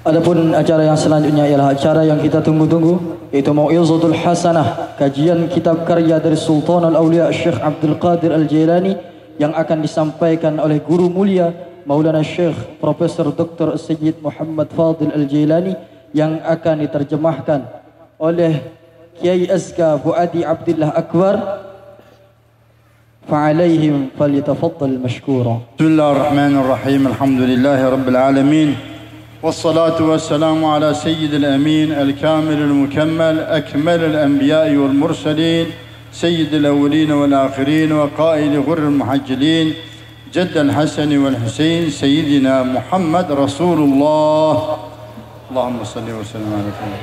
Adapun acara yang selanjutnya ialah acara yang kita tunggu-tunggu, yaitu Mau'izatul Hasanah, kajian kitab karya dari Sultan Al-Awliya Syekh Abdul Qadir Al-Jailani yang akan disampaikan oleh guru mulia Maulana Syekh Profesor Dr. Sayyid Muhammad Fadil Al-Jailani yang akan diterjemahkan oleh Kiai Azka Fuadi Abdullah Akbar. فعليهم فليتفضل مشكورا. بسم الله الرحمن الرحيم. الحمد لله رب العالمين والصلاة والسلام على سيد الأمين الكامل المكمل أكمل الأنبياء والمرسلين سيد الأولين والآخرين وقائد غر المحجلين جد الحسن والحسين سيدنا محمد رسول الله. اللهم صل وسلم على محمد.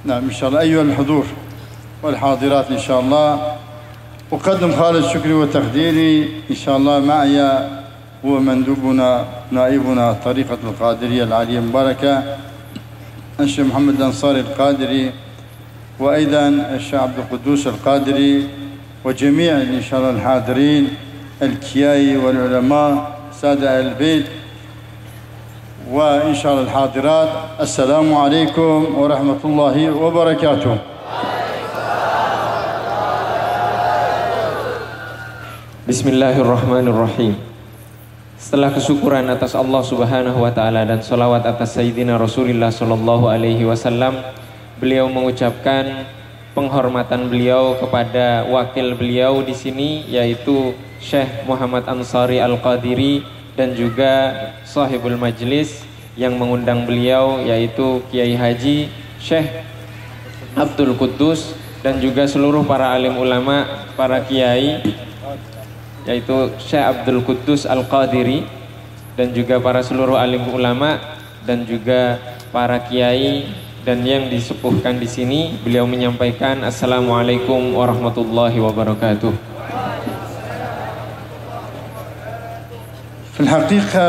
نعم إن شاء الله أيها الحضور والحاضرات إن شاء الله أقدم خالص شكري وتقديري إن شاء الله معي هو مندوبنا نائبنا طريقة القادرية العالية المباركة الشيخ محمد الأنصاري القادري، وأيضا الشيخ عبد القدوس القادري، وجميع إن شاء الله الحاضرين الكياي والعلماء سادة البيت، وإن شاء الله الحاضرات. السلام عليكم ورحمة الله وبركاته. Bismillahirrahmanirrahim. Setelah kesyukuran atas Allah Subhanahu wa taala dan salawat atas Sayyidina Rasulullah sallallahu alaihi wasallam, beliau mengucapkan penghormatan beliau kepada wakil beliau di sini, yaitu Syekh Muhammad Ansari Al-Qadiri, dan juga sahibul majlis yang mengundang beliau, yaitu Kiai Haji Syekh Abdul Quddus, dan juga seluruh para alim ulama, para kiai, yaitu Syekh Abdul Quddus Al-Qadiri, dan juga para seluruh alim ulama dan juga para kiai dan yang disepuhkan di sini. Beliau menyampaikan Assalamualaikum warahmatullahi wabarakatuh. في الحقيقة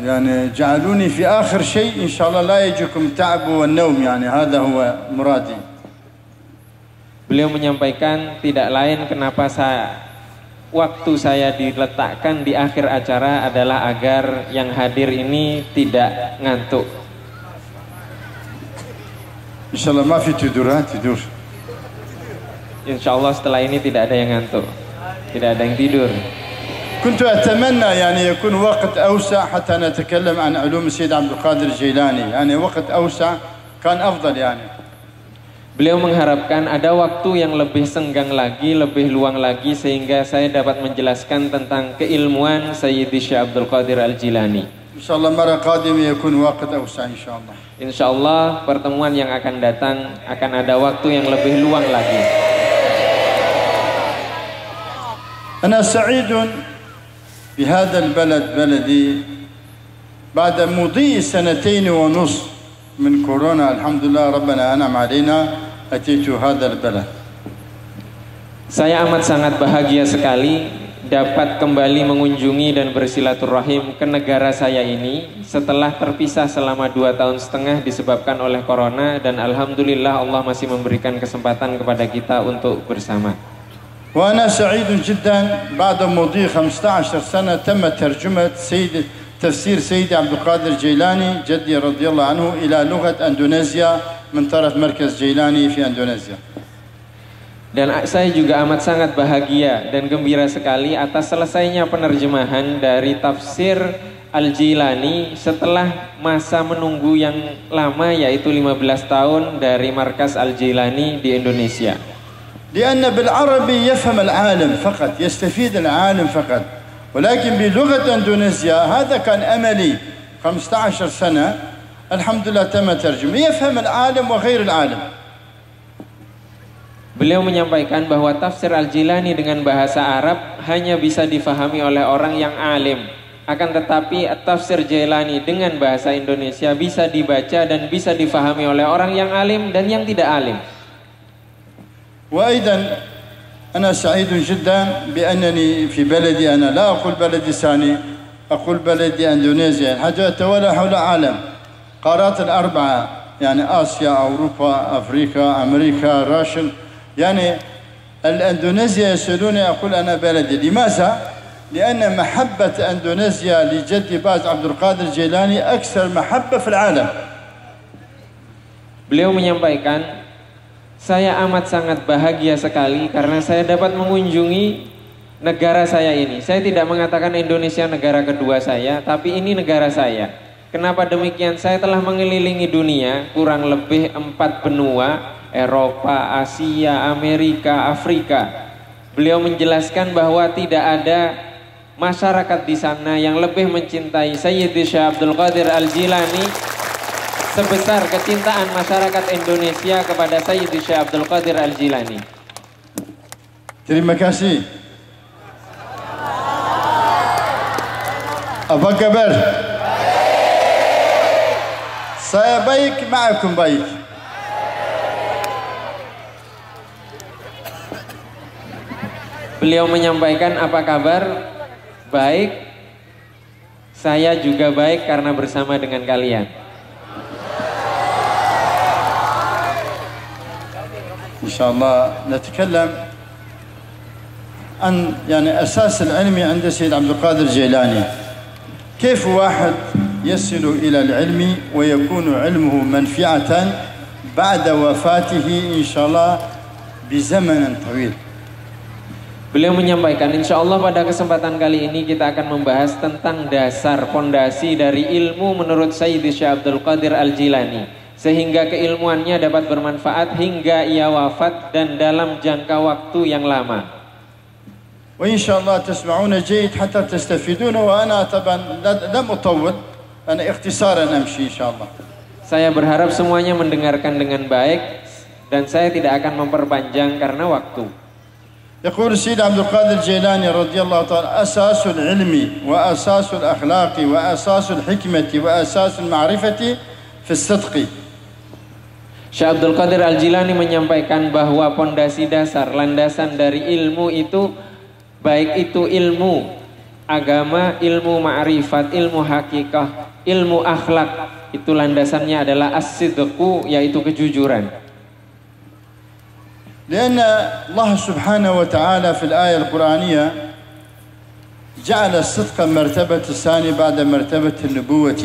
يعني جعلوني في آخر شيء إن شاء الله لا يجيكم تعب والنوم، يعني هذا هو مرادي. Beliau menyampaikan tidak lain kenapa waktu saya diletakkan di akhir acara adalah agar yang hadir ini tidak ngantuk. Insyaallah ma fi tidur. Insyaallah setelah ini tidak ada yang ngantuk, tidak ada yang tidur. كنت أتمنى يعني يكون وقت أوسع حتى نتكلم عن علوم السيد عبد القادر الجيلاني، يعني وقت أوسع كان أفضل يعني. Beliau mengharapkan ada waktu yang lebih senggang lagi, lebih luang lagi, sehingga saya dapat menjelaskan tentang keilmuan Sayyidi Syekh Abdul Qadir Al-Jilani. Insyaallah مرة قادمة يكون وقت أوسع إن شاء الله. Insyaallah pertemuan yang akan datang akan ada waktu yang lebih luang lagi. أنا سعيد بهذا البلد بلدي بعد مضي 2.5 من كورونا. الحمد لله ربنا أنعم علينا أتيت هذا البلد. Saya amat sangat bahagia sekali dapat kembali mengunjungi dan bersilaturahim ke negara saya ini setelah terpisah selama 2,5 tahun disebabkan oleh corona, dan alhamdulillah Allah masih memberikan kesempatan kepada kita untuk bersama. وأنا سعيد جدا بعد مضي 15 سنة تم ترجمة تفسير سيدي عبد القادر الجيلاني جدي رضي الله عنه إلى لغة إندونيسيا من طرف مركز جيلاني في إندونيسيا. Dan saya juga amat sangat bahagia dan gembira sekali atas selesainya penerjemahan dari tafsir Al-Jilani setelah masa menunggu yang lama, yaitu 15 tahun dari markas Al-Jilani di Indonesia. لأن بالعربي يفهم العالم فقط، يستفيد العالم فقط، ولكن بلغة إندونيسيا هذا كان أملي 15 سنة الحمد لله تم ترجمة يفهم العالم وغير العالم. Beliau menyampaikan bahwa tafsir Al-Jilani dengan bahasa Arab hanya bisa difahami oleh orang yang alim. Akan tetapi tafsir Jailani dengan bahasa Indonesia bisa dibaca dan bisa difahami oleh orang yang alim dan yang tidak alim. وأيضا أنا سعيد جدا بأنني في بلدي، أنا لا أقول بلدي ثاني، أقول بلدي إندونيسيا. الحاجة أتولى حول العالم، قارات الأربعة، يعني آسيا، أوروبا، أفريقيا، أمريكا، راشن، يعني الإندونيسيا يسألوني أقول أنا بلدي. لماذا؟ لأن محبة أندونيسيا لجد باز عبد القادر الجيلاني أكثر محبة في العالم. Beliau menyampaikan, saya amat sangat bahagia sekali karena saya dapat mengunjungi negara saya ini. Saya tidak mengatakan Indonesia negara kedua saya, tapi ini negara saya. Kenapa demikian? Saya telah mengelilingi dunia kurang lebih 4 benua, Eropa, Asia, Amerika, Afrika. Beliau menjelaskan bahwa tidak ada masyarakat di sana yang lebih mencintai Sayyidi Syekh Abdul Qadir Al-Jilani sebesar kecintaan masyarakat Indonesia kepada Sayyidi Syekh Abdul Qadir Al-Jilani. Terima kasih. Apa kabar? Saya baik, ma'akum baik. Beliau menyampaikan, apa kabar? Baik. Saya juga baik karena bersama dengan kalian. إن شاء الله نتكلم عن يعني أساس العلم عند سيد عبد القادر الجيلاني. كيف واحد يصل إلى العلم ويكون علمه منفعة بعد وفاته إن شاء الله بزمن طويل. Beliau menyampaikan, insya Allah pada kesempatan kali ini kita akan membahas tentang dasar pondasi dari ilmu menurut Sayyidi Syekh Abdul Qadir Al-Jilani, sehingga keilmuannya dapat bermanfaat hingga ia wafat dan dalam jangka waktu yang lama. وإن شاء الله تسمعون جيد حتى تستفيدون وأنا طبعا لم أطول أنا اختصارا أمشي إن شاء الله. Saya berharap semuanya mendengarkan dengan baik dan saya tidak akan memperpanjang karena waktu. يقول السيد عبد القادر الجيلاني رضي الله تعالى أساس العلم وأساس الأخلاق وأساس الحكمة وأساس المعرفة في الصدق. Syekh Abdul Qadir Al-Jilani menyampaikan bahwa pondasi dasar, landasan dari ilmu itu, baik itu ilmu agama, ilmu ma'rifat, ilmu hakikah, ilmu akhlak, itu landasannya adalah as-sidqu, yaitu kejujuran. لأن الله سبحانه وتعالى في الآية القرآنية جعل الصدق مرتبة الثانية بعد مرتبة النبوة.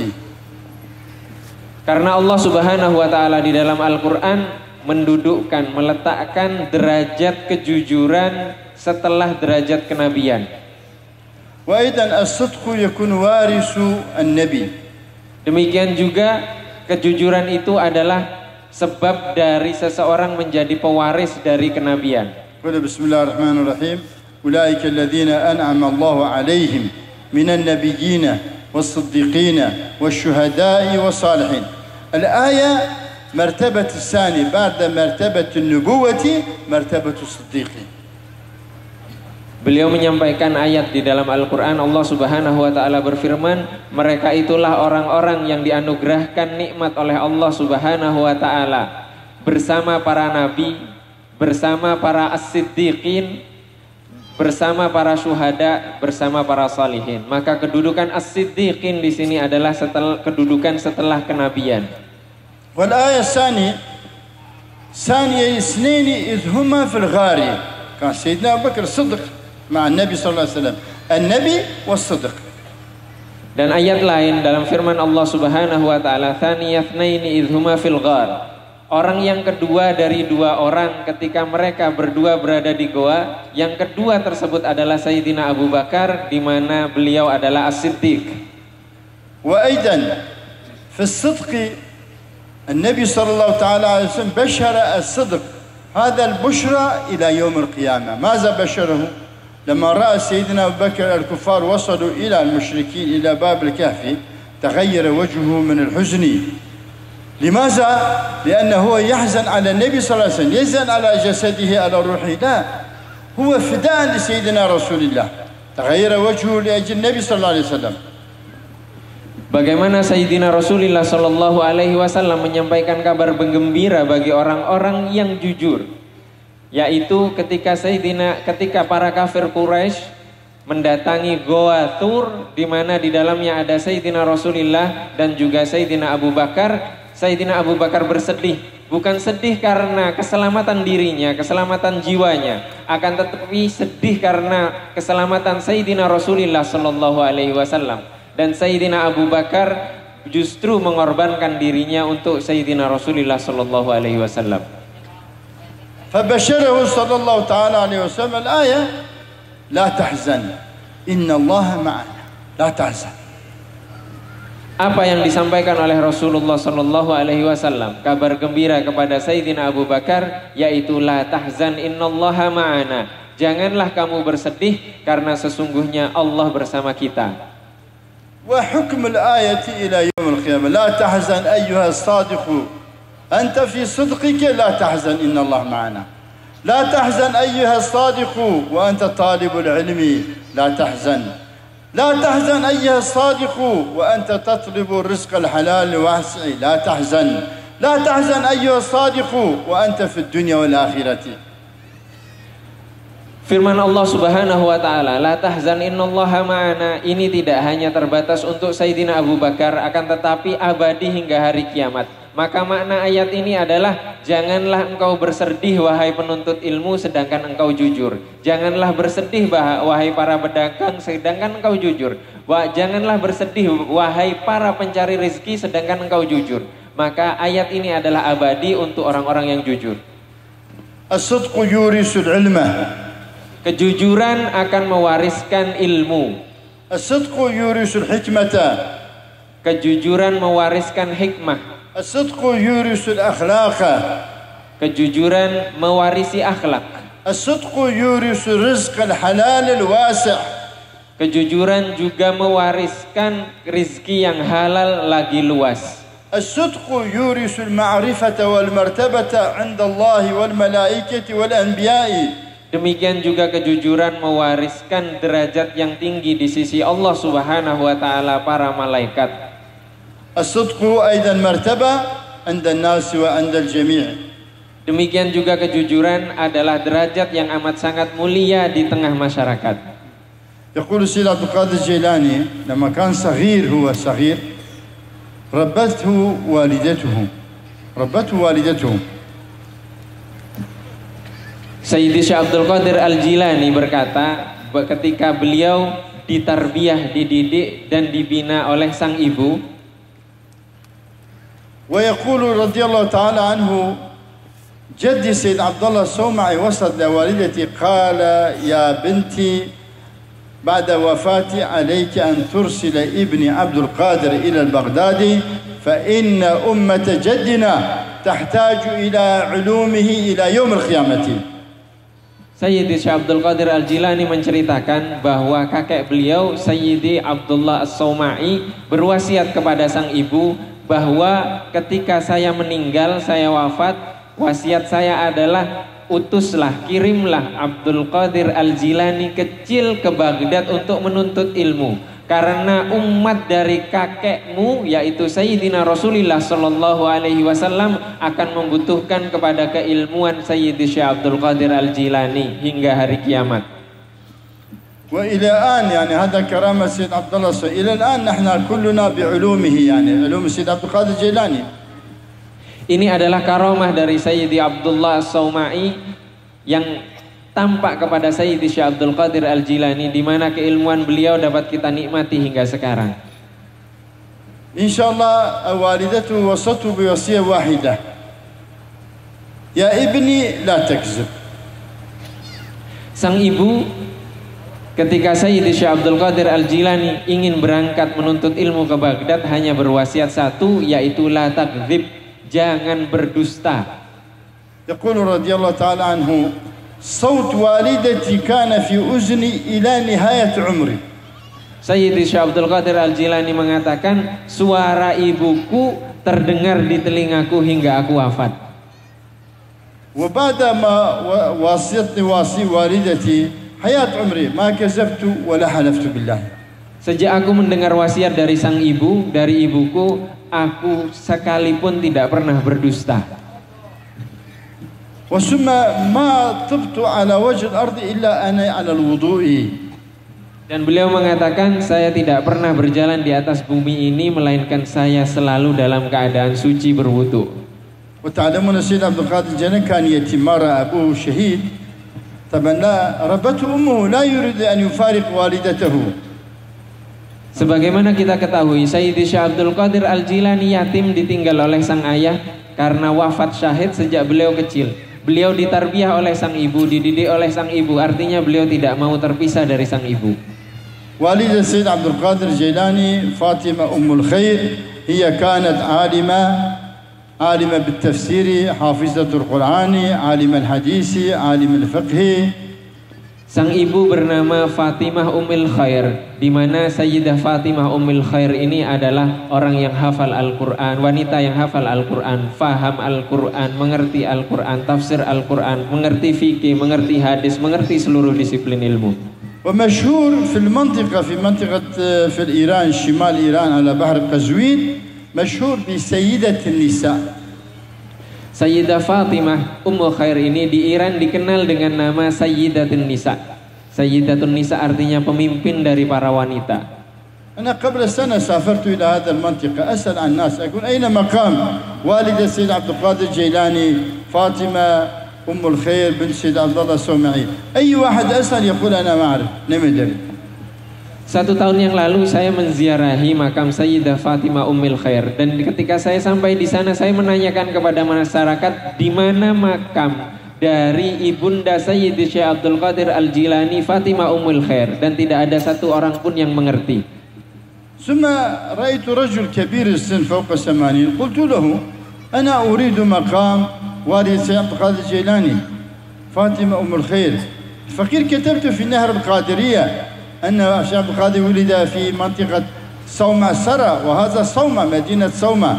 Karena Allah Subhanahu wa taala di dalam Al-Qur'an mendudukkan, meletakkan derajat kejujuran setelah derajat kenabian. وأيضا الصدق يكون وارث النبي. Demikian juga kejujuran itu adalah sebab dari seseorang menjadi pewaris dari kenabian. Bismillahirrahmanirrahim. Ulaika alladziina an'ama Allahu 'alaihim minan nabiyyin والصديقين والشهداء والصالحين. الآية مرتبة الثانية بعد مرتبة النبوة مرتبة الصديقين. Beliau menyampaikan ayat di dalam Al-Quran. Allah Subhanahu wa ta'ala berfirman, mereka itulah orang-orang yang dianugerahkan nikmat oleh Allah Subhanahu wa ta'ala bersama para nabi, bersama para as-siddiqin, bersama para syuhada, bersama para salihin. Maka kedudukan as-siddiqin di sini adalah kedudukan setelah kenabian. Wal ayat ثانية اثنين إذ هما في الغار. كان سيدنا أبو بكر الصدق مع النبي صلى الله عليه وسلم. النبي والصدق. Dan ayat lain dalam firman Allah Subhanahu wa taala, ثانية اثنين إذ هما في الغار. Orang yang kedua dari dua orang ketika mereka berdua berada di goa. Yang kedua tersebut adalah Sayyidina Abu Bakar, di mana beliau adalah As-Siddiq. Wa aidan fi as-sidq النبي صلى الله تعالى عليه وسلم بشر الصدق هذا البشرى إلى يوم القيامة. ماذا بشره؟ لما رأى سيدنا أبو بكر الكفار وصلوا إلى المشركين إلى باب الكهف تغير وجهه من الحزن. لماذا؟ لأنه هو يحزن على النبي صلى الله عليه وسلم، يحزن على جسده على روحه، لا هو فداء لسيدنا رسول الله، تغير وجهه لأجل النبي صلى الله عليه وسلم. Bagaimana Sayyidina Rasulullah Shallallahu Alaihi Wasallam menyampaikan kabar gembira bagi orang-orang yang jujur, yaitu ketika para kafir Quraisy mendatangi Goa Tur, di mana di dalamnya ada Sayyidina Rasulullah dan juga Sayyidina Abu Bakar. Sayyidina Abu Bakar bersedih bukan sedih karena keselamatan dirinya, keselamatan jiwanya, akan tetapi sedih karena keselamatan Sayyidina Rasulullah sallallahu alaihi wasallam. Dan Sayyidina Abu Bakar justru mengorbankan dirinya untuk Sayyidina Rasulullah sallallahu alaihi wasallam. فبشره صلى الله تعالى عليه وسلم الآية لا تحزن إن الله معنا لا تحزن. Apa yang disampaikan oleh Rasulullah sallallahu alaihi wasallam, kabar gembira kepada Sayyidina Abu Bakar, yaitu la tahzan innallaha ma'ana. Janganlah kamu bersedih karena sesungguhnya Allah bersama kita. وحكم الآية إلى يوم القيامة لا تحزن أيها الصادق أنت في صدقك لا تحزن إن الله معنا لا تحزن أيها الصادق وأنت طالب العلم لا تحزن لا تحزن أيها الصادق وأنت تطلب الرزق الحلال الواسع لا تحزن لا تحزن أيها الصادق وأنت في الدنيا والآخرة. Firman Allah Subhanahu wa taala, la tahzan innallaha ma'ana, ini tidak hanya terbatas untuk Sayyidina Abu Bakar, akan tetapi abadi hingga hari kiamat. Maka makna ayat ini adalah janganlah engkau bersedih wahai penuntut ilmu sedangkan engkau jujur. Janganlah bersedih wahai para pedagang sedangkan engkau jujur. Janganlah bersedih wahai para pencari rezeki sedangkan engkau jujur. Maka ayat ini adalah abadi untuk orang-orang yang jujur. As-sidqu yurisul ilma. Kejujuran akan mewariskan ilmu. As-sidqu yurisul hikmata. Kejujuran mewariskan hikmah. As-sidqu yurisul akhlaqa. Kejujuran mewarisi akhlak. As-sidqu yurisul rizqal halal al-wasi'. Kejujuran juga mewariskan rizki yang halal lagi luas. As-sidqu yurisul ma'rifata wal martabata 'inda Allah wal malaikati wal anbiya'i. Demikian juga kejujuran mewariskan derajat yang tinggi di sisi Allah Subhanahu wa taala, para malaikat. As-sidqu aidan martaba 'inda an-nas wa 'inda al-jami'. Demikian juga kejujuran adalah derajat yang amat sangat mulia di tengah masyarakat. Yaqulu Sayyid Abdul Qadir Jailani, lama kan saghir huwa saghir, rabbathu walidatuhu. Sayyidi Syekh Abdul Qadir Al-Jilani berkata, ketika beliau ditarbiyah, dididik dan dibina oleh sang ibu. Wa yaqulu radhiyallahu ta'ala anhu, jaddi Sayyid Abdullah As-Sawma'i wasat li walidati qala ya binti ba'da wafati alayki an tursila ibni Abdul Qadir ila al-Baghdadi fa inna ummata jaddina tahtaju ila ulumihi ila yawm al-qiyamati. Sayyidi Syekh Abdul Qadir Al-Jilani menceritakan bahwa kakek beliau Sayyidi Abdullah As-Sawma'i berwasiat kepada sang ibu bahwa ketika saya meninggal, saya wafat, wasiat saya adalah utuslah, kirimlah Abdul Qadir Al-Jilani kecil ke Baghdad untuk menuntut ilmu. Karena umat dari kakekmu yaitu Sayyidina Rasulullah sallallahu alaihi wasallam akan membutuhkan kepada keilmuan Sayyidi Syekh Abdul Qadir Al-Jilani hingga hari kiamat. Wa ila an yani hada karamah Sayyid Abdullah ila an nahna kulluna bi ulumihi yani ulum Sayyid Abdul Qadir Jilani. Ini adalah karamah dari Sayyidi Abdullah As-Sawma'i yang tampak kepada Sayyidi Syekh Abdul Qadir Al-Jilani, di mana keilmuan beliau dapat kita nikmati hingga sekarang. Insyaallah walidatu wasatu bi wasiyah wahidah. Ya ibni la takzib. Sang ibu ketika Sayyidi Syekh Abdul Qadir Al-Jilani ingin berangkat menuntut ilmu ke Baghdad hanya berwasiat satu, yaitu la takzib, jangan berdusta. Yaqulu radhiyallahu ta'ala anhu, صوت والدتي كان في أذني إلى نهاية عمري. Sayyidi Syekh Abdul Qadir Al-Jilani mengatakan, suara ibuku terdengar di telingaku hingga aku wafat. وبعد ما وصيتني وصي والدتي حياة عمري ما كذبت ولا حلفت بالله. Sejak aku mendengar wasiat dari sang ibu, dari ibuku, aku sekalipun tidak pernah berdusta. وثم ما طبت على وجه الأرض إلا أنا على الوضوء. Dan beliau mengatakan, saya tidak pernah berjalan di atas bumi ini melainkan saya selalu dalam keadaan suci berwudu. وتعلمون السيد عبد القادر الجيلاني كان يتيم، مرة أبوه شهيد، طبعا لا ربته أمه، لا يريد أن يفارق والدته. Sebagaimana kita ketahui, Sayyidi Syekh Abdul Qadir Al-Jilani yatim ditinggal oleh sang ayah karena wafat syahid sejak beliau kecil. Beliau ditarbiyah oleh sang ibu, dididik oleh sang ibu, artinya beliau tidak mau terpisah dari sang ibu. والدة السيد عبد القادر الجيلاني فاطمة أم الخير، هي كانت عالمة بالتفسير، حافظة القرآن، عالمة الحديث، عالم الفقه. Sang ibu bernama Fatimah Ummul Khair, di mana Sayyidah Fatimah Ummul Khair ini adalah orang yang hafal Al-Quran, wanita yang hafal Al-Quran, faham Al-Quran, mengerti Al-Quran, tafsir Al-Quran, mengerti fikih, mengerti hadis, mengerti seluruh disiplin ilmu. ومشهور في المنطقة في إيران، شمال إيران على بحر قزوين، مشهور بسيدة النساء. Sayyidah Fatimah Ummul Khair ini di Iran dikenal dengan nama Sayyidatun Nisa. Sayyidatun Nisa artinya pemimpin dari para wanita. أنا قبل سنة سافرت إلى هذا المنطقة أسأل عن الناس، أقول أين مقام والدة السيد عبد القادر الجيلاني فاطمة أم الخير بنت السيد عبد الله الصومعي؟ أي واحد أسأل يقول أنا ما أعرف، لم أدري. 1 tahun yang lalu saya menziarahi makam Sayyidah Fatimah Ummul Khair, dan ketika saya sampai di sana saya menanyakan kepada masyarakat di mana makam dari ibunda Sayyidi Syekh Abdul Qadir Al-Jilani Fatimah Ummul Khair, dan tidak ada satu orang pun yang mengerti. ثم رأيت رجل كبير السن فوق 80، قلت له أنا أريد مقام والد الشيخ عبد القادر الجيلاني فاطمة أم الخير. الفقير كتبت في نهر القادرية أن الشيخ عبد القادر ولد في منطقة صومع سرى، وهذا صومع مدينة صومع.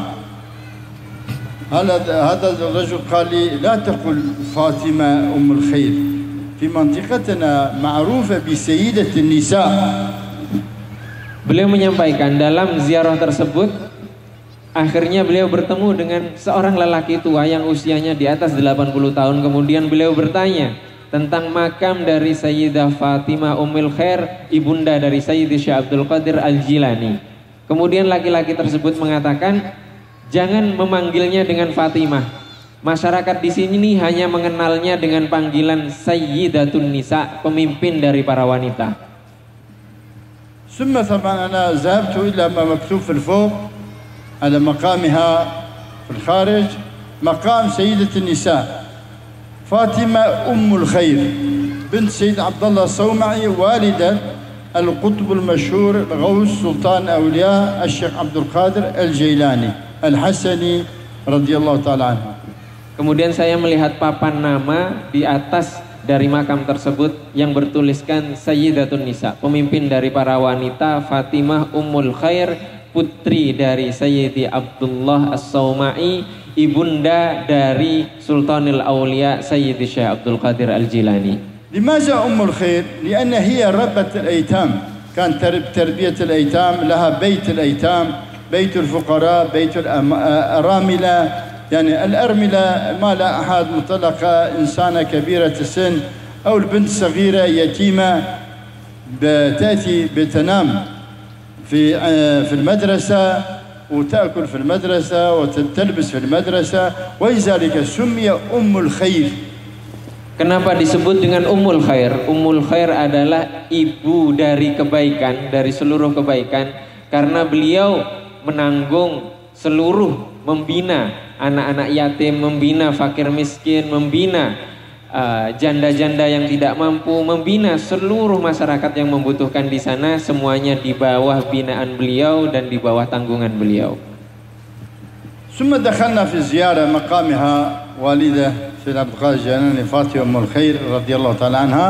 هذا الرجل قال لي لا تقل فاطمة أم الخير، في منطقتنا معروفة بسيدة النساء. Beliau menyampaikan dalam ziarah tersebut, akhirnya beliau bertemu dengan seorang lelaki tua yang usianya di atas 80 tahun. Kemudian beliau bertanya tentang makam dari Sayyidah Fatimah Ummul Khair, ibunda dari Sayyidi Syekh Abdul Qadir Al-Jilani. Kemudian laki-laki tersebut mengatakan, jangan memanggilnya dengan Fatimah. Masyarakat di sini hanya mengenalnya dengan panggilan Sayyidatun Nisa, pemimpin dari para wanita. ثم طبعا أنا ذهبت إلى ما مكتوب في الفوق على مقامها في الخارج، مقام سيدة النساء فاطمة أم الخير بنت سيد عبد الله الصومعي، والدة القطب المشهور الغوث سلطان أولياء الشيخ عبد القادر الجيلاني الحسني رضي الله تعالى عنه. Kemudian saya melihat papan nama di atas dari makam tersebut yang bertuliskan Sayyidatun Nisa, pemimpin dari para wanita, Fatimah Ummul Khair, putri dari Sayyidi Abdullah As-Sawma'i, ibunda dari Sultanul Aulia Sayyidi Syekh Abdul Qadir Al-Jilani. لماذا أم الخير؟ لأن هي ربة الأيتام، كانت تربية الأيتام، لها بيت الأيتام، بيت الفقراء، بيت الأراملة. يعني الأرملة ما لا أحد مطلقة، إنسانة كبيرة السن أو البنت صغيرة يتيمة بتنام في المدرسة وتأكل في المدرسة وتلبس في المدرسة، ولذلك سمي أم الخير. Kenapa disebut dengan Ummul Khair? Ummul Khair adalah ibu dari kebaikan, dari seluruh kebaikan, karena beliau menanggung seluruh, membina anak-anak yatim, membina fakir miskin, membina janda-janda yang tidak mampu, membina seluruh masyarakat yang membutuhkan di sana, semuanya di bawah binaan beliau dan di bawah tanggungan beliau. ثم دخلنا في زيارة مقامها والدة سيد عبد القادر الجيلاني فاطمة أم الخير رضي الله تعالى عنها،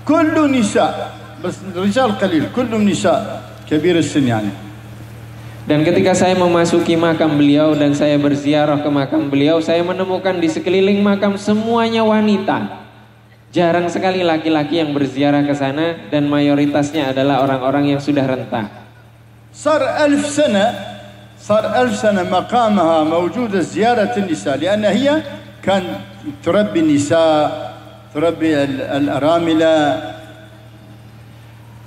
كل نساء بس رجال قليل، كلهم نساء كبير السن يعني. Dan ketika saya memasuki makam beliau dan saya berziarah ke makam beliau, saya menemukan di sekeliling makam semuanya wanita. Jarang sekali laki-laki yang berziarah ke sana, dan mayoritasnya adalah orang-orang yang sudah renta. صار 1000 سنة مقامها موجودة زيارة النساء، لأن هي كان تربي النساء، تربي الأراملة.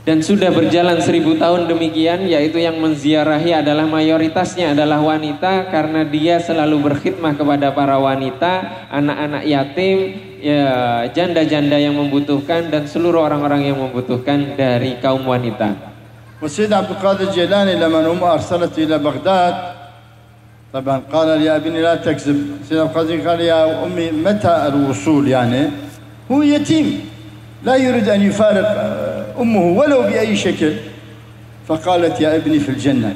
Dan sudah berjalan 1000 tahun demikian, yaitu yang menziarahi adalah mayoritasnya adalah wanita, karena dia selalu berkhidmah kepada para wanita, anak-anak yatim, ya, janda-janda yang membutuhkan, dan seluruh orang-orang yang membutuhkan dari kaum wanita. وسيد عبد القادر الجيلاني لما أمه أرسلت إلى بغداد طبعا قال يا ابني لا تكذب. سيد عبد القادر قال يا أمي متى الوصول يعني؟ هو يتيم لا يريد أن يفارق أمه ولو بأي شكل. فقالت يا ابني في الجنة.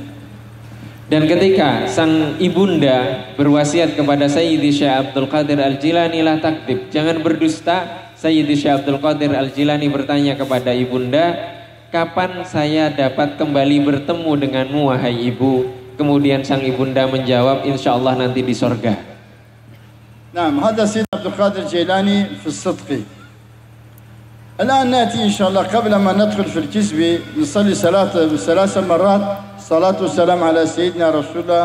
Dan ketika sang ibunda berwasiat kepada Sayyidi Syekh Abdul Qadir Al-Jilani, la takdzib, jangan berdusta, Sayyidi Syekh Abdul Qadir Al-Jilani bertanya kepada ibunda, kapan saya dapat kembali bertemu denganmu wahai ibu? Kemudian sang ibunda menjawab, insyaallah nanti di sorga. نعم هذا سيد عبد القادر الجيلاني في الصدق. الآن نأتي إن شاء الله قبل ما ندخل في الكذب نصلي ثلاث مرات صلاة والسلام على سيدنا رسول الله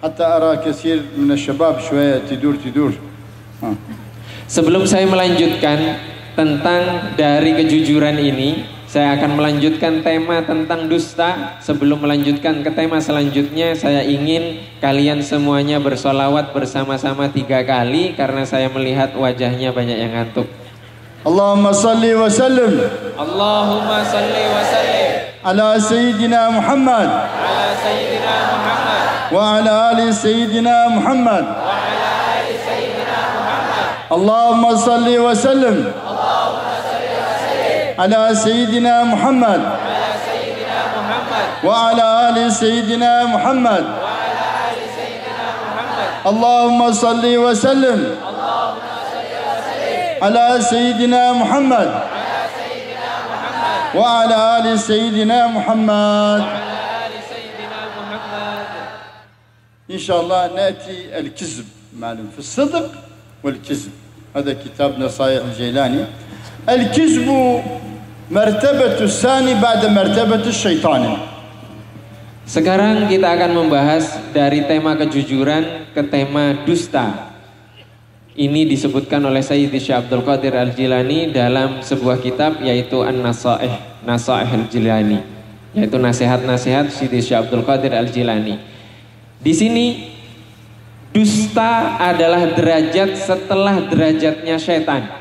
حتى أرى كثير من الشباب شوية تدور. Sebelum saya melanjutkan tentang dari kejujuran ini, saya akan melanjutkan tema tentang dusta. Sebelum melanjutkan ke tema selanjutnya, saya ingin kalian semuanya bersolawat bersama-sama 3 kali, karena saya melihat wajahnya banyak yang ngantuk. اللهم صل وسلم اللهم صل وسلم على سيدنا محمد على سيدنا محمد وعلى آل سيدنا محمد وعلى آل سيدنا محمد. اللهم صل وسلم على سيدنا محمد على سيدنا محمد وعلى آل سيدنا محمد. وعلى آل سيدنا محمد. اللهم صل وسلم على سيدنا محمد وعلى آل سيدنا محمد. إن شاء الله نأتي الكذب معلوم في الصدق والكذب. هذا كتاب نصائح الجيلاني. الكذب مرتبة الثاني بعد مرتبة الشيطان. Sekarang kita akan membahas dari tema kejujuran ke tema dusta. Ini disebutkan oleh Sayyidi Syekh Abdul Qadir Al-Jilani dalam sebuah kitab, yaitu An-Nasaih Al-Jilani, yaitu nasihat-nasihat Sayyidi Syekh Abdul Qadir Al-Jilani. Di sini dusta adalah derajat setelah derajatnya syaitan.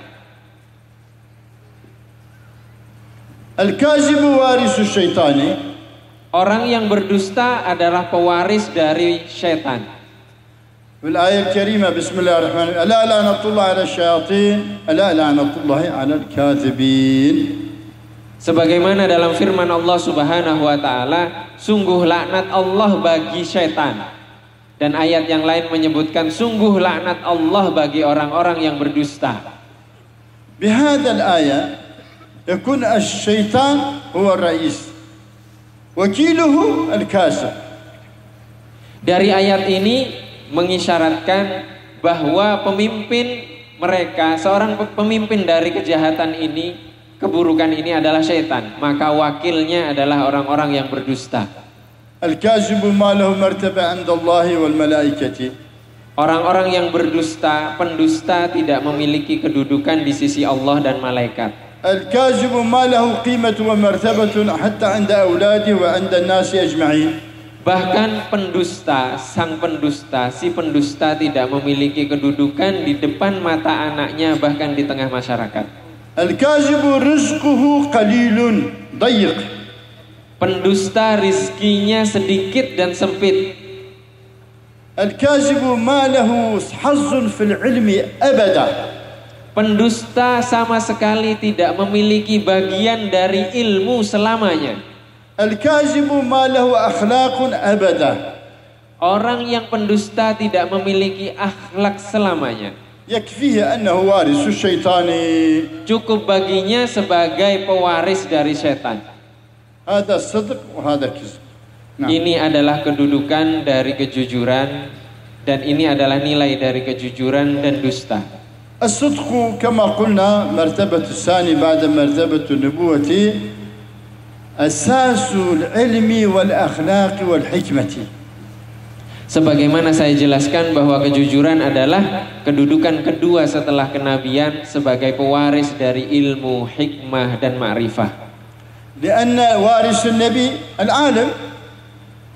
Al-kazibu warisu syaitani. Orang yang berdusta adalah pewaris dari syaitan. والآية الكريمة بسم الله الرحمن الرحيم ألا لعنة الله على الشياطين ألا لعنة الله على الكاذبين. Sebagaimana dalam firman Allah Subhanahu wa taala, sungguh laknat Allah bagi syaitan. Dan ayat yang lain menyebutkan sungguh laknat Allah bagi orang-orang yang berdusta. بهذا الآية يكون الشيطان هو الرئيس وكيله الكاذب. Dari ayat ini mengisyaratkan bahwa pemimpin mereka, seorang pemimpin dari kejahatan ini, keburukan ini adalah syaitan, maka wakilnya adalah orang-orang yang berdusta. Al-kazibu ma lahu martaba 'inda Allah wal malaikati. Orang-orang yang berdusta, pendusta tidak memiliki kedudukan di sisi Allah dan malaikat. Al-kazibu ma lahu qimatu wa martabatun hatta 'inda auladi wa 'inda an-nasi ajma'in. Bahkan pendusta, sang pendusta, si pendusta tidak memiliki kedudukan di depan mata anaknya, bahkan di tengah masyarakat. Al-kazibu rizquhu qalilun dayiq. Pendusta rizkinya sedikit dan sempit. Al-kazibu ma lahu hazzun fil ilmi abada. Pendusta sama sekali tidak memiliki bagian dari ilmu selamanya. Al-kazibu ma lahu akhlaqun abada. Orang yang pendusta tidak memiliki akhlak selamanya. Yakfihi annahu warisu syaitani. Cukup baginya sebagai pewaris dari setan. Hada sidq wa hada kizb. Ini adalah kedudukan dari kejujuran, dan ini adalah nilai dari kejujuran dan dusta. As-sidq kama qulna martabatu tsani ba'da martabatu nubuwati. Asasul ilmi wal akhlaq wal hikmati. Sebagaimana saya jelaskan bahwa kejujuran adalah kedudukan kedua setelah kenabian sebagai pewaris dari ilmu, hikmah dan ma'rifah. لأن وارث النبي العالم.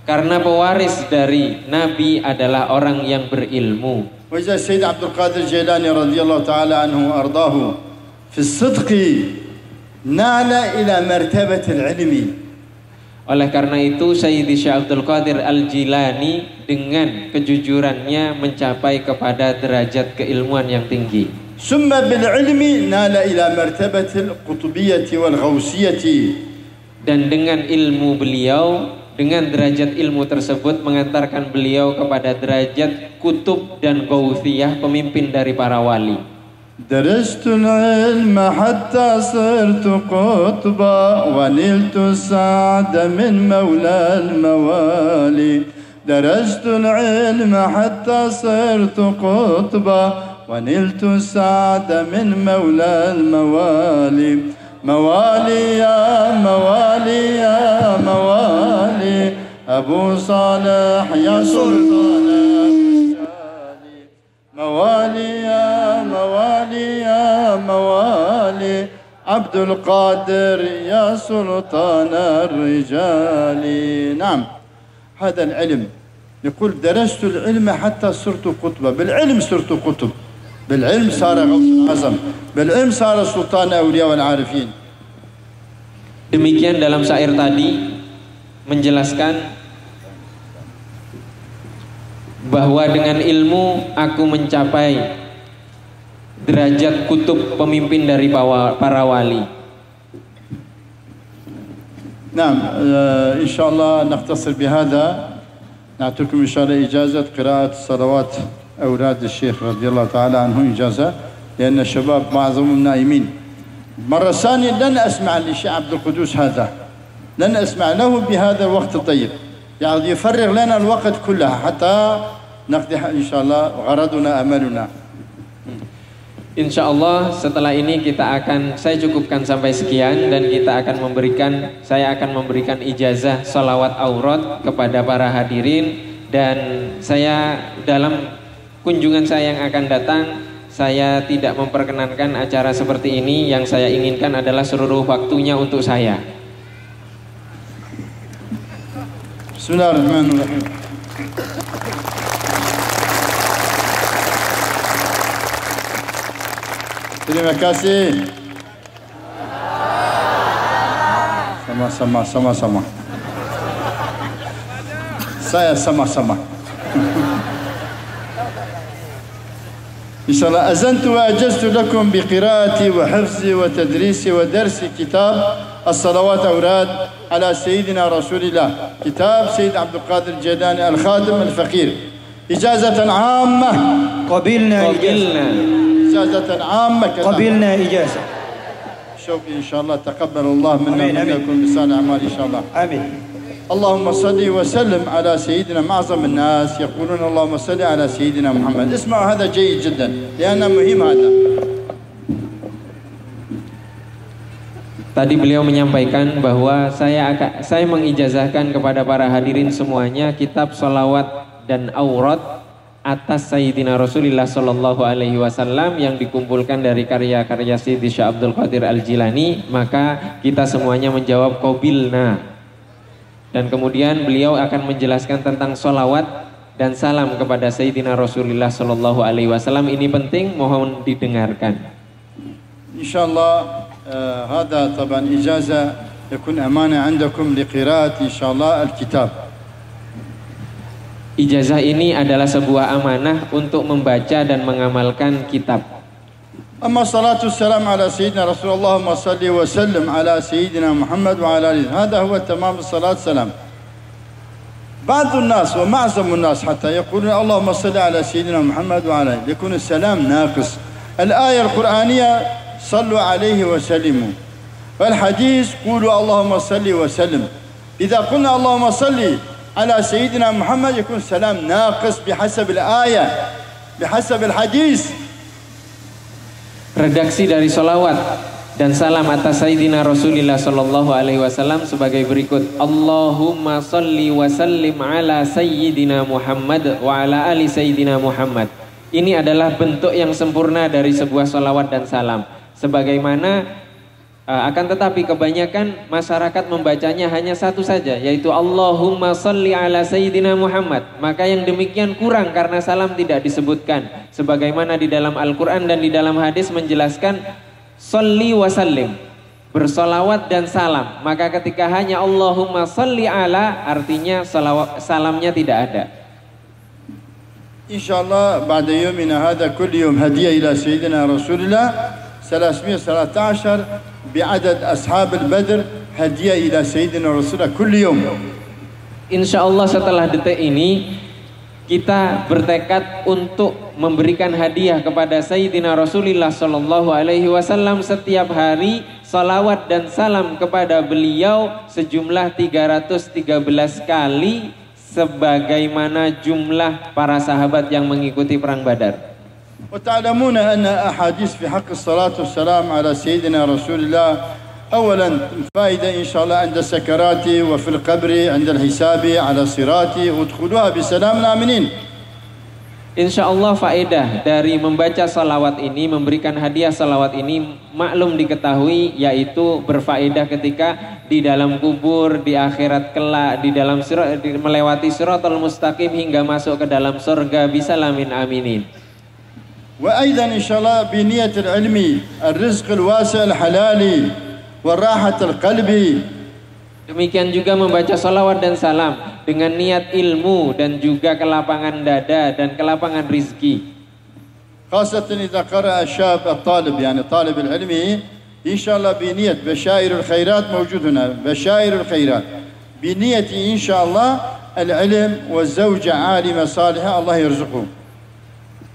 Karena pewaris dari Nabi adalah orang yang berilmu. وإذا السيد عبد القادر الجيلاني رضي الله تعالى عنه وأرضاه في الصدق نال إلى مرتبة العلم. Oleh karena itu Sayyidi Syekh Abdul Qadir Al-Jilani dengan kejujurannya mencapai kepada derajat keilmuan yang tinggi. ثم بالعلم نال إلى مرتبة القطبية والغوثية. Dan dengan ilmu beliau, dengan derajat ilmu tersebut mengantarkan beliau kepada derajat kutub dan gauthiyah, pemimpin dari para wali. درست العلم حتى صرت قطبا ونلت السعد من مولى الموالي. درست العلم حتى صرت قطبا ونلت السعد من مولى الموالي. موالي يا موالي يا موالي أبو صالح يا سلطان الرجال. موالي يا موالي يا موالي عبد القادر يا سلطان الرجال. نعم هذا العلم. يقول درست العلم حتى صرت قطبا. بالعلم صرت قطب، بالعلم صار غوث الأعظم، بالعلم صار سلطان الأولياء والعارفين. Demikian dalam syair tadi menjelaskan bahwa dengan ilmu aku mencapai derajat kutub, pemimpin dari para wali. نعم إن شاء الله نختصر بهذا. نعطيكم إن شاء الله إجازة قراءة صلوات أولاد الشيخ رضي الله تعالى عنه إجازة، لأن الشباب معظمهم نائمين. مرة ثانية لن أسمع للشيخ عبد القدوس هذا، لن أسمع له بهذا الوقت الطيب، يعني يفرغ لنا الوقت كلها حتى نقضي إن شاء الله غرضنا أملنا. Insya Allah setelah ini saya cukupkan sampai sekian, dan saya akan memberikan ijazah sholawat aurat kepada para hadirin, dan saya dalam kunjungan saya yang akan datang, saya tidak memperkenankan acara seperti ini. Yang saya inginkan adalah seluruh waktunya untuk saya. Bismillahirrahmanirrahim. Terima kasih. Sama-sama. Saya sama-sama. إن شاء الله أذنت وأجزت لكم بقراءتي وحفظي وتدريسي ودرس كتاب الصلوات أوراد على سيدنا رسول الله، كتاب سيد عبد القادر الجيلاني الخادم الفقير. إجازة عامة. قبلنا إجازة عامة. قبلنا إجازة. شوفي إن شاء الله تقبل الله منا ومنكم بصالح أعمال إن شاء الله. آمين. اللهم صل وسلم على سيدنا. معظم الناس يقولون اللهم صل على سيدنا محمد. اسمعوا هذا جيد جدا لأنه مهم هذا. Tadi beliau menyampaikan bahwa saya mengijazahkan kepada para hadirin semuanya kitab sholawat dan aurat atas Sayyidina Rasulullah Sallallahu Alaihi Wasallam yang dikumpulkan dari karya-karya Sayyidi Syekh Abdul Qadir Al-Jilani. Maka kita semuanya menjawab qabilna. Dan kemudian beliau akan menjelaskan tentang sholawat dan salam kepada Sayyidina Rasulullah Sallallahu Alaihi Wasallam. Ini penting, mohon didengarkan. Insyaallah هذا طبعا إجازة يكون أمانة عندكم لقراءة إن شاء الله الكتاب. Ijazah ini adalah sebuah amanah untuk membaca dan mengamalkan kitab. أما الصلاة والسلام على سيدنا رسول الله اللهم صل وسلم على سيدنا محمد وعلى آله، هذا هو تمام الصلاة والسلام. بعض الناس ومعظم الناس حتى يقولون اللهم صل على سيدنا محمد وعلى آله، يكون السلام ناقص. الآية القرآنية صلوا عليه وسلموا، والحديث قولوا اللهم صل وسلم. إذا قلنا اللهم صل على سيدنا محمد يكون السلام ناقص بحسب الآية بحسب الحديث. Redaksi dari sholawat dan salam atas Sayyidina Rasulullah Sallallahu Alaihi Wasallam sebagai berikut: Allahumma salli wa sallim ala Sayyidina Muhammad wa ala ali Sayyidina Muhammad. Ini adalah bentuk yang sempurna dari sebuah sholawat dan salam. Sebagaimana Akan tetapi kebanyakan masyarakat membacanya hanya satu saja, yaitu Allahumma salli ala Sayyidina Muhammad. Maka yang demikian kurang karena salam tidak disebutkan. Sebagaimana di dalam Al-Quran dan di dalam hadis menjelaskan salli wa sallim, bersolawat dan salam. Maka ketika hanya Allahumma salli ala, artinya salamnya tidak ada. InsyaAllah بعد يومنا هذا كل يوم هدية إلى سيدنا رسول الله 313 بعدد أصحاب البدر هدية إلى سيدنا رسول الله كل يوم. InsyaAllah setelah detik ini kita bertekad untuk memberikan hadiah kepada Sayyidina Rasulullah Sallallahu Alaihi Wasallam setiap hari, salawat dan salam kepada beliau sejumlah 313 kali, sebagaimana jumlah para sahabat yang mengikuti perang Badar. وتعلمون أن أحاديث في حق الصلاة والسلام على سيدنا رسول الله أولا فائدة إن شاء الله عند السكرات وفي القبر عند الحساب على الصراط ادخلوها بسلام آمنين. InsyaAllah faedah dari membaca salawat ini, memberikan hadiah salawat ini maklum diketahui, yaitu berfaedah ketika di dalam kubur, di akhirat kelak, di dalam melewati siratal mustaqim hingga masuk ke dalam surga bisalamin aminin. وأيضا إن شاء الله بنية العلم الرزق الواسع الحلالي والراحة القلب. Demikiان juga membaca salawat dan salam dengan niat ilmu dan juga kelapangan dada dan kelapangan rizki. خاصة إذا قرأ الشاب الطالب يعني طالب العلم إن شاء الله بنية بشائر الخيرات موجود هنا بشائر الخيرات بنية إن شاء الله العلم والزوجة عالمة صالحة الله يرزقهم.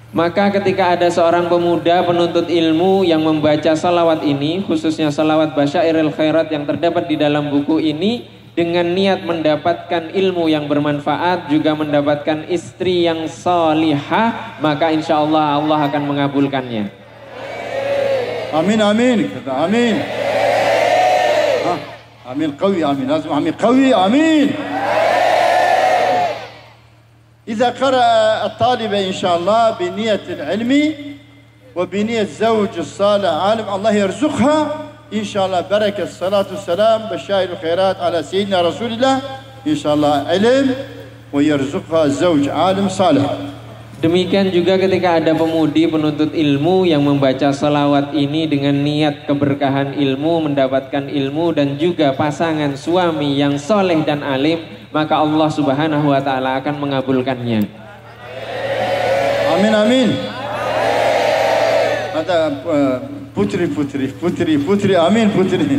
Maka ketika ada seorang pemuda penuntut ilmu yang membaca salawat ini, khususnya salawat Basyairil Khairat yang terdapat di dalam buku ini, dengan niat mendapatkan ilmu yang bermanfaat, juga mendapatkan istri yang salihah, maka insya Allah Allah akan mengabulkannya. Amin amin amin. Amin qawi amin lazim amin qawi amin. إذا قرأ الطالب إن شاء الله بنية العلم وبنية زوج الصالح عالم الله يرزقها إن شاء الله بركة الصلاة والسلام بشائر الخيرات على سيدنا رسول الله إن شاء الله علم ويرزقها زوج عالم صالح. Demikian juga ketika ada pemudi penuntut ilmu yang membaca salawat ini dengan niat keberkahan ilmu, mendapatkan ilmu dan juga pasangan suami yang soleh dan alim, maka Allah Subhanahu wa ta'ala akan mengabulkannya. Amin amin. Ada putri amin putri.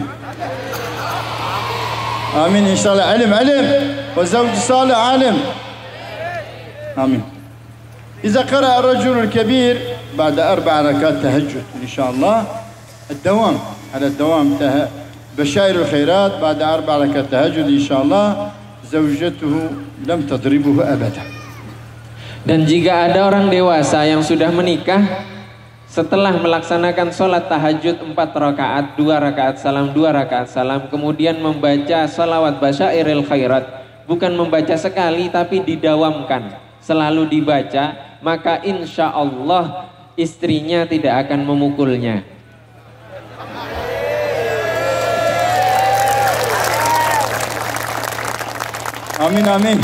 Amin insyaallah alim wa zawj salih alim. Amin. إذا قرأ الرجل الكبير بعد 4 ركعات تهجد إن شاء الله الدوام على الدوام بشائر الخيرات بعد 4 ركعات تهجد إن شاء الله زوجته لم تضربه أبدا. Dan jika ada orang dewasa yang sudah menikah, setelah melaksanakan sholat tahajud 4 rakaat, 2 rakaat salam, 2 rakaat salam, kemudian membaca salawat Basyairil Khairat, bukan membaca sekali tapi didawamkan, selalu dibaca, maka insya Allah istrinya tidak akan memukulnya. Amin amin.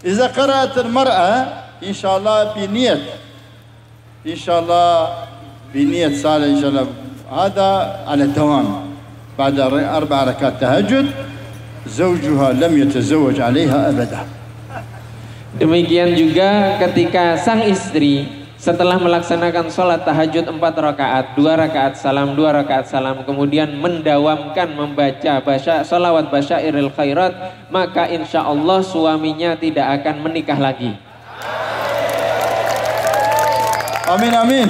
إذا قرأت المرأة إن شاء الله بنية إن شاء الله بنية صالح إن شاء الله هذا على الدوام بعد 4 ركعات تهجد زوجها لم يتزوج عليها أبدا. Demikian juga ketika sang istri setelah melaksanakan sholat tahajud 4 rakaat, 2 rakaat salam, 2 rakaat salam, kemudian mendawamkan membaca salawat Basyairil Khairat, maka insya Allah suaminya tidak akan menikah lagi. Amin amin.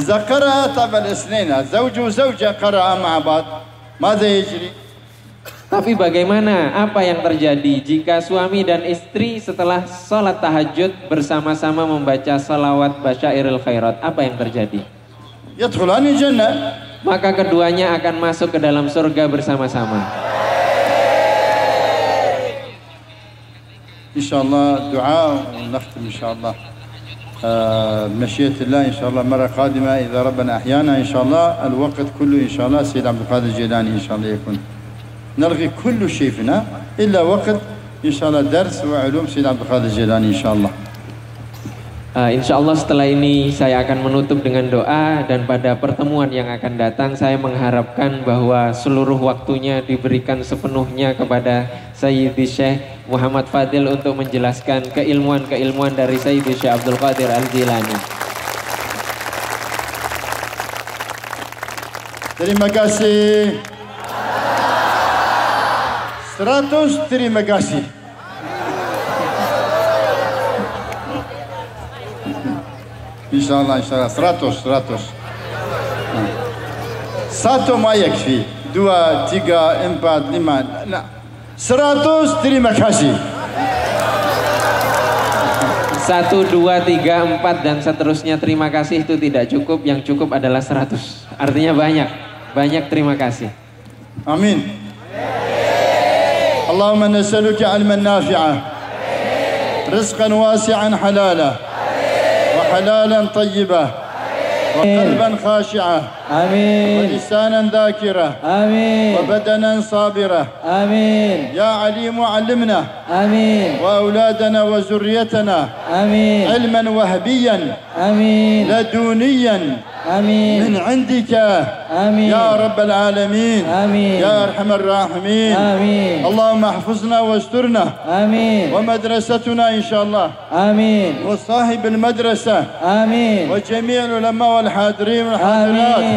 إذا قرأ طبعا الاثنين زوج وزوجة قرأ مع بعض ماذا يجري؟ Tapi bagaimana, apa yang terjadi jika suami dan istri setelah sholat tahajud bersama-sama membaca salawat Basyairil Khairat? Apa yang terjadi? Yadkhulani jannah. Maka keduanya akan masuk ke dalam surga bersama-sama. Insyaallah doa dan nakhtim insyaallah. مشيئة الله إن شاء الله مرة قادمة إذا ربنا أحيانا إن شاء الله الوقت كله إن شاء الله سيد عبد القادر الجيلاني إن شاء الله يكون نلغي كل شيء فينا إلا وقت إن شاء الله درس وعلوم سيد عبد القادر الجيلاني إن شاء الله. Insya Allah setelah ini saya akan menutup dengan doa, dan pada pertemuan yang akan datang saya mengharapkan bahwa seluruh waktunya diberikan sepenuhnya kepada Sayyidi Syekh Muhammad Fadil untuk menjelaskan keilmuan-keilmuan dari Sayyidi Syekh Abdul Qadir Al-Jilani. Terima kasih. 100 terima kasih. Insyaallah 100. Satu ma yakfi, 2, 3, 4, 5. Nah, 100 terima kasih. 1, 2, 3, 4 dan seterusnya terima kasih itu tidak cukup, yang cukup adalah 100. Artinya banyak terima kasih. Amin. Allahumma nas'aluka 'ilman nafi'an, rizqan wasi'an halalan حلالا طيبا وقلبا خاشعا آمين ولسانا ذاكرا آمين وبدنا صابرا آمين يا عليم علمنا آمين وأولادنا وذريتنا آمين علما وهبيا آمين لدنيا آمين من عندك آمين يا رب العالمين آمين يا أرحم الراحمين آمين اللهم احفظنا واسترنا آمين ومدرستنا إن شاء الله آمين وصاحب المدرسة آمين وجميع العلماء والحاضرين والحاضرات آمين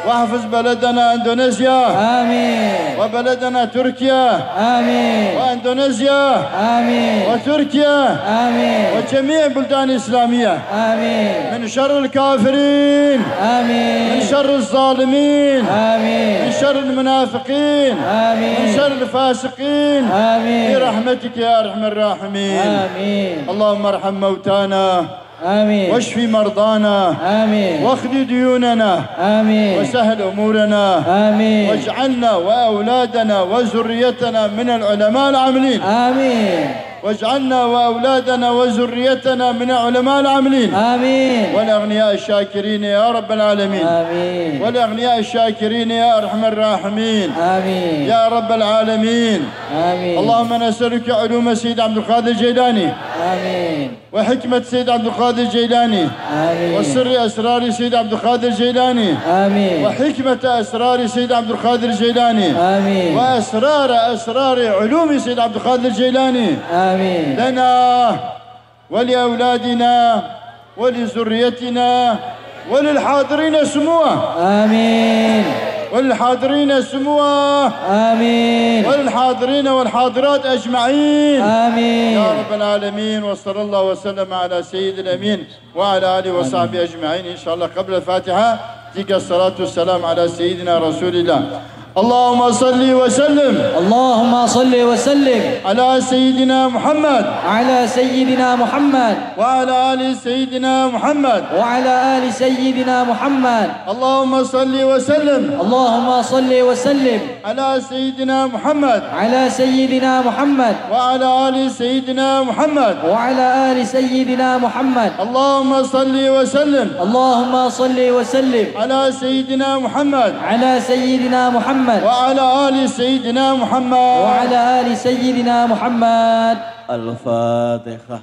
واحفظ بلدنا اندونيسيا آمين وبلدنا تركيا آمين واندونيسيا آمين وتركيا آمين وجميع البلدان الإسلامية آمين من شر الكافرين آمين من شر الظالمين آمين من شر المنافقين آمين من شر الفاسقين آمين برحمتك يا أرحم الراحمين آمين اللهم ارحم موتانا آمين واشفي مرضانا آمين واخذ ديوننا آمين وسهل أمورنا آمين واجعلنا وأولادنا وذريتنا من العلماء العاملين آمين واجعلنا وأولادنا وذريتنا من العلماء العاملين آمين والأغنياء الشاكرين يا رب العالمين آمين والأغنياء الشاكرين يا أرحم الراحمين آمين يا رب العالمين آمين اللهم نسألك علوم سيد عبد القادر الجيلاني آمين وحكمة سيد عبد القادر الجيلاني آمين وسر أسرار سيد عبد القادر الجيلاني آمين وحكمة أسرار سيد عبد القادر الجيلاني آمين وأسرار علوم سيد عبد القادر الجيلاني آمين لنا ولأولادنا ولذريتنا وللحاضرين سموه آمين وللحاضرين سموه آمين وللحاضرين والحاضرات أجمعين آمين يا رب العالمين. وصلى الله وسلم على سيد الأمين وعلى آله وصحبه أجمعين. إن شاء الله قبل الفاتحة تلك الصلاة والسلام على سيدنا رسول الله. اللهم صل وسلم اللهم صل وسلم على سيدنا محمد على سيدنا محمد وعلى آل سيدنا محمد وعلى آل سيدنا محمد. اللهم صل وسلم اللهم صل وسلم على سيدنا محمد على سيدنا محمد وعلى آل سيدنا محمد وعلى آل سيدنا محمد. اللهم صل وسلم اللهم صل وسلم على سيدنا محمد على سيدنا محمد وعلى آل سيدنا محمد وعلى آل سيدنا محمد. الفاتحة.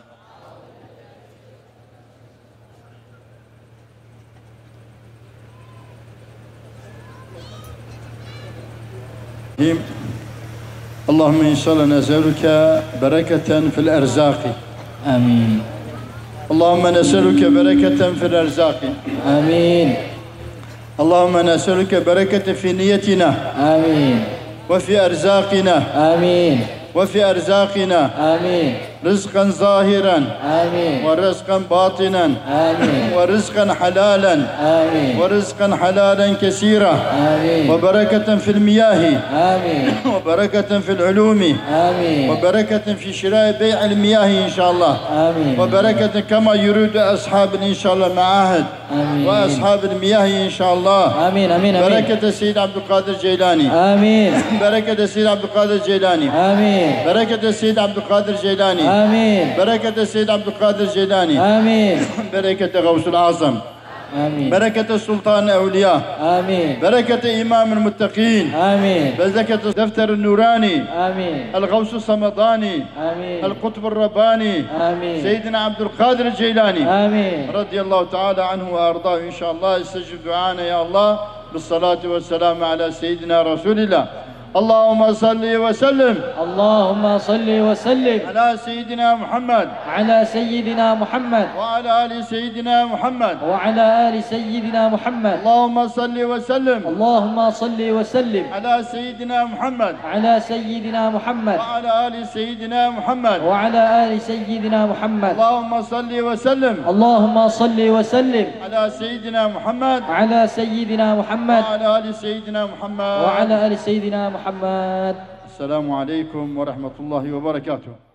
اللهم إن شاء الله نسألك بركة في الأرزاق آمين. اللهم نسألك بركة في الأرزاق آمين. اللهم نسألك بركة في نيتنا آمين. وفي أرزاقنا آمين. وفي أرزاقنا آمين. رزقا ظاهرا آمين. ورزقا باطنا آمين. ورزقا حلالا آمين. ورزقا حلالا كثيرا آمين. وبركة في المياه آمين. وبركة في العلوم آمين. وبركة في شراء بيع المياه إن شاء الله آمين. وبركة كما يريد أصحاب إن شاء الله معاهد آمين. وأصحاب المياه إن شاء الله. آمين آمين آمين. بركة السيد عبد القادر الجيلاني. آمين. بركة السيد عبد القادر الجيلاني. آمين. بركة السيد عبد القادر الجيلاني. آمين. بركة السيد عبد القادر الجيلاني. آمين. بركة غوث الأعظم. آمين. بركة سلطان الأولياء. آمين. بركة إمام المتقين. آمين. بركة الدفتر النوراني. آمين. الغوث الصمداني. آمين. القطب الرباني. آمين. سيدنا عبد القادر الجيلاني. آمين. رضي الله تعالى عنه وأرضاه. إن شاء الله استجب دعانا يا الله بالصلاة والسلام على سيدنا رسول الله. اللهم صل وسلم. اللهم صل وسلم على سيدنا محمد. على سيدنا محمد وعلى آل سيدنا محمد. وعلى آل سيدنا محمد. اللهم صل وسلم. اللهم صل وسلم على سيدنا محمد. على سيدنا محمد. وعلى آل سيدنا محمد. وعلى آل سيدنا محمد. اللهم صل وسلم. اللهم صل وسلم على سيدنا محمد. على سيدنا محمد. وعلى آل سيدنا محمد. وعلى آل سيدنا محمد. السلام عليكم ورحمة الله وبركاته.